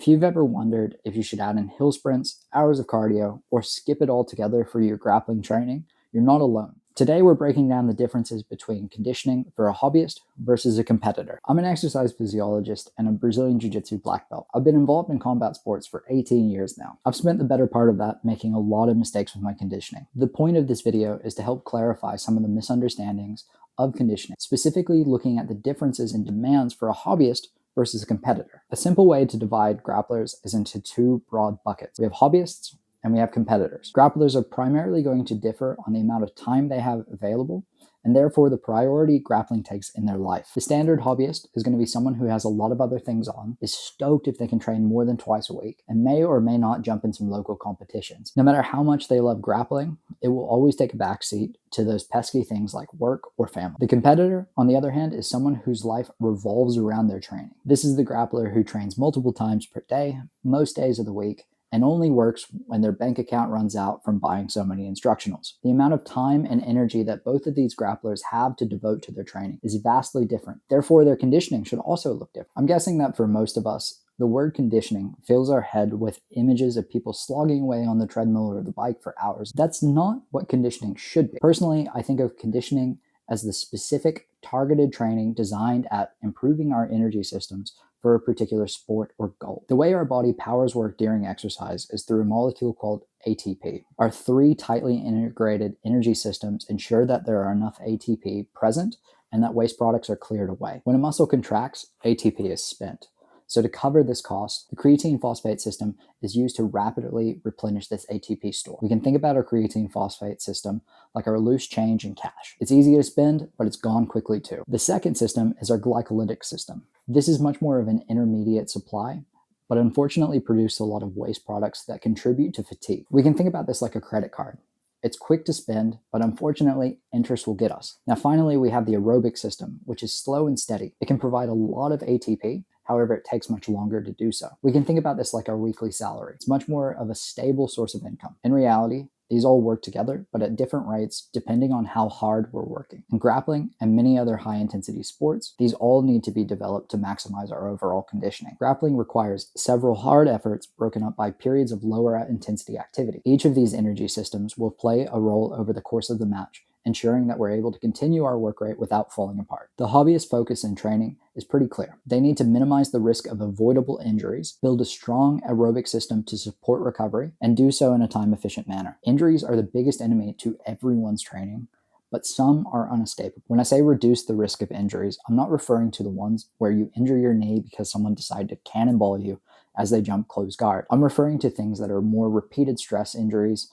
If you've ever wondered if you should add in hill sprints, hours of cardio, or skip it altogether for your grappling training, you're not alone. Today we're breaking down the differences between conditioning for a hobbyist versus a competitor. I'm an exercise physiologist and a Brazilian Jiu-Jitsu black belt. I've been involved in combat sports for 18 years now. I've spent the better part of that making a lot of mistakes with my conditioning. The point of this video is to help clarify some of the misunderstandings of conditioning, specifically looking at the differences in demands for a hobbyist versus a competitor. A simple way to divide grapplers is into two broad buckets. We have hobbyists and we have competitors. Grapplers are primarily going to differ on the amount of time they have available and therefore the priority grappling takes in their life. The standard hobbyist is going to be someone who has a lot of other things on, is stoked if they can train more than twice a week, and may or may not jump in some local competitions. No matter how much they love grappling, it will always take a backseat to those pesky things like work or family. The competitor, on the other hand, is someone whose life revolves around their training. This is the grappler who trains multiple times per day, most days of the week, and only works when their bank account runs out from buying so many instructionals. The amount of time and energy that both of these grapplers have to devote to their training is vastly different. Therefore, their conditioning should also look different. I'm guessing that for most of us, the word conditioning fills our head with images of people slogging away on the treadmill or the bike for hours. That's not what conditioning should be. Personally, I think of conditioning as the specific targeted training designed at improving our energy systems for a particular sport or goal. The way our body powers work during exercise is through a molecule called ATP. Our three tightly integrated energy systems ensure that there are enough ATP present and that waste products are cleared away. When a muscle contracts, ATP is spent. So to cover this cost, the creatine phosphate system is used to rapidly replenish this ATP store. We can think about our creatine phosphate system like our loose change in cash. It's easy to spend, but it's gone quickly too. The second system is our glycolytic system. This is much more of an intermediate supply, but unfortunately produces a lot of waste products that contribute to fatigue. We can think about this like a credit card. It's quick to spend, but unfortunately, interest will get us. Now, finally, we have the aerobic system, which is slow and steady. It can provide a lot of ATP, however, it takes much longer to do so. We can think about this like our weekly salary. It's much more of a stable source of income. In reality, these all work together, but at different rates depending on how hard we're working. In grappling and many other high-intensity sports, these all need to be developed to maximize our overall conditioning. Grappling requires several hard efforts broken up by periods of lower intensity activity. Each of these energy systems will play a role over the course of the match, ensuring that we're able to continue our work rate without falling apart. The hobbyist focus in training is pretty clear. They need to minimize the risk of avoidable injuries, build a strong aerobic system to support recovery, and do so in a time-efficient manner. Injuries are the biggest enemy to everyone's training, but some are unescapable. When I say reduce the risk of injuries, I'm not referring to the ones where you injure your knee because someone decided to cannonball you as they jump close guard. I'm referring to things that are more repeated stress injuries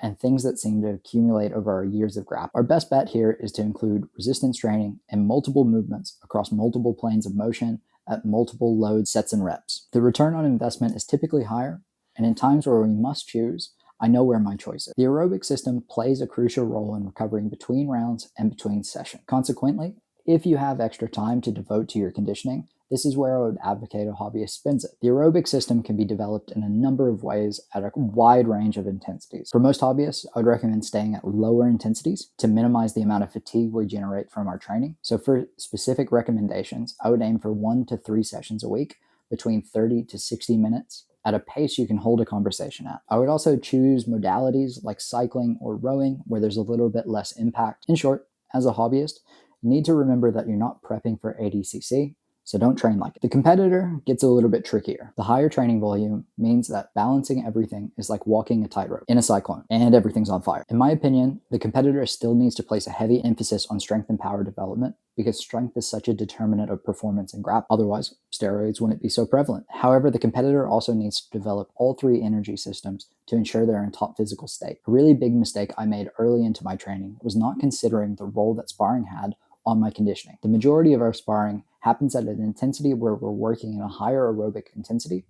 and things that seem to accumulate over our years of grappling. Our best bet here is to include resistance training and multiple movements across multiple planes of motion at multiple load sets and reps. The return on investment is typically higher, and in times where we must choose, I know where my choice is. The aerobic system plays a crucial role in recovering between rounds and between sessions. Consequently, if you have extra time to devote to your conditioning, this is where I would advocate a hobbyist spends it. The aerobic system can be developed in a number of ways at a wide range of intensities. For most hobbyists, I would recommend staying at lower intensities to minimize the amount of fatigue we generate from our training. So for specific recommendations, I would aim for 1 to 3 sessions a week between 30 to 60 minutes at a pace you can hold a conversation at. I would also choose modalities like cycling or rowing where there's a little bit less impact. In short, as a hobbyist, you need to remember that you're not prepping for ADCC, so don't train like it. The competitor gets a little bit trickier. The higher training volume means that balancing everything is like walking a tightrope in a cyclone, and everything's on fire. In my opinion, the competitor still needs to place a heavy emphasis on strength and power development because strength is such a determinant of performance in grappling. Otherwise, steroids wouldn't be so prevalent. However, the competitor also needs to develop all three energy systems to ensure they're in top physical state. A really big mistake I made early into my training was not considering the role that sparring had on my conditioning. The majority of our sparring happens at an intensity where we're working in a higher aerobic intensity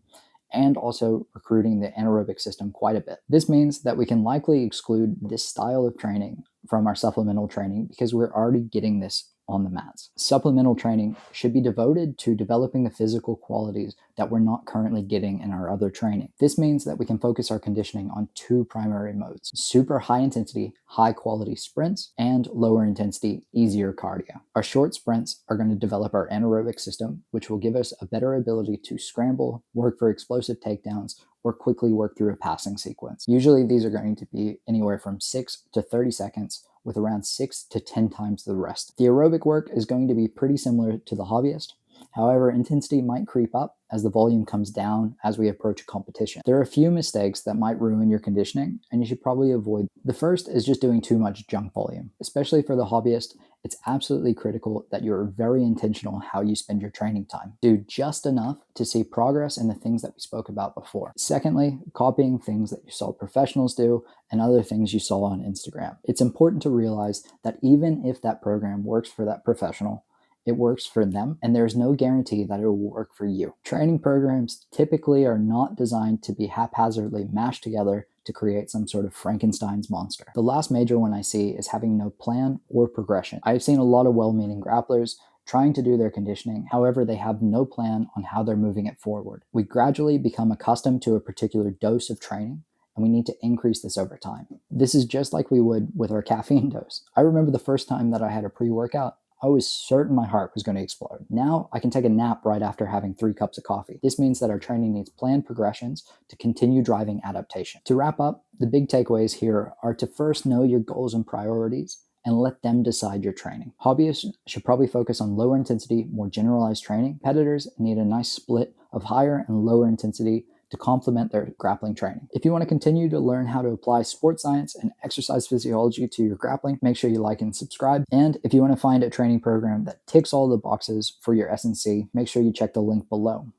and also recruiting the anaerobic system quite a bit. This means that we can likely exclude this style of training from our supplemental training because we're already getting this on the mats. Supplemental training should be devoted to developing the physical qualities that we're not currently getting in our other training. This means that we can focus our conditioning on two primary modes: super high intensity, high quality sprints, and lower intensity, easier cardio. Our short sprints are going to develop our anaerobic system, which will give us a better ability to scramble, work for explosive takedowns, or quickly work through a passing sequence. Usually these are going to be anywhere from 6 to 30 seconds, with around 6 to 10 times the rest. The aerobic work is going to be pretty similar to the hobbyist. However, intensity might creep up as the volume comes down as we approach competition. There are a few mistakes that might ruin your conditioning, and you should probably avoid. The first is just doing too much junk volume. Especially for the hobbyist, it's absolutely critical that you're very intentional how you spend your training time. Do just enough to see progress in the things that we spoke about before. Secondly, copying things that you saw professionals do and other things you saw on Instagram. It's important to realize that even if that program works for that professional, it works for them, and there's no guarantee that it will work for you. Training programs typically are not designed to be haphazardly mashed together to create some sort of Frankenstein's monster. The last major one I see is having no plan or progression. I've seen a lot of well-meaning grapplers trying to do their conditioning, however, they have no plan on how they're moving it forward. We gradually become accustomed to a particular dose of training, and we need to increase this over time. This is just like we would with our caffeine dose. I remember the first time that I had a pre-workout, I was certain my heart was going to explode. Now I can take a nap right after having 3 cups of coffee. This means that our training needs planned progressions to continue driving adaptation. To wrap up, the big takeaways here are to first know your goals and priorities and let them decide your training. Hobbyists should probably focus on lower intensity, more generalized training. Competitors need a nice split of higher and lower intensity to complement their grappling training. If you want to continue to learn how to apply sports science and exercise physiology to your grappling, make sure you like and subscribe. And if you want to find a training program that ticks all the boxes for your S&C, make sure you check the link below.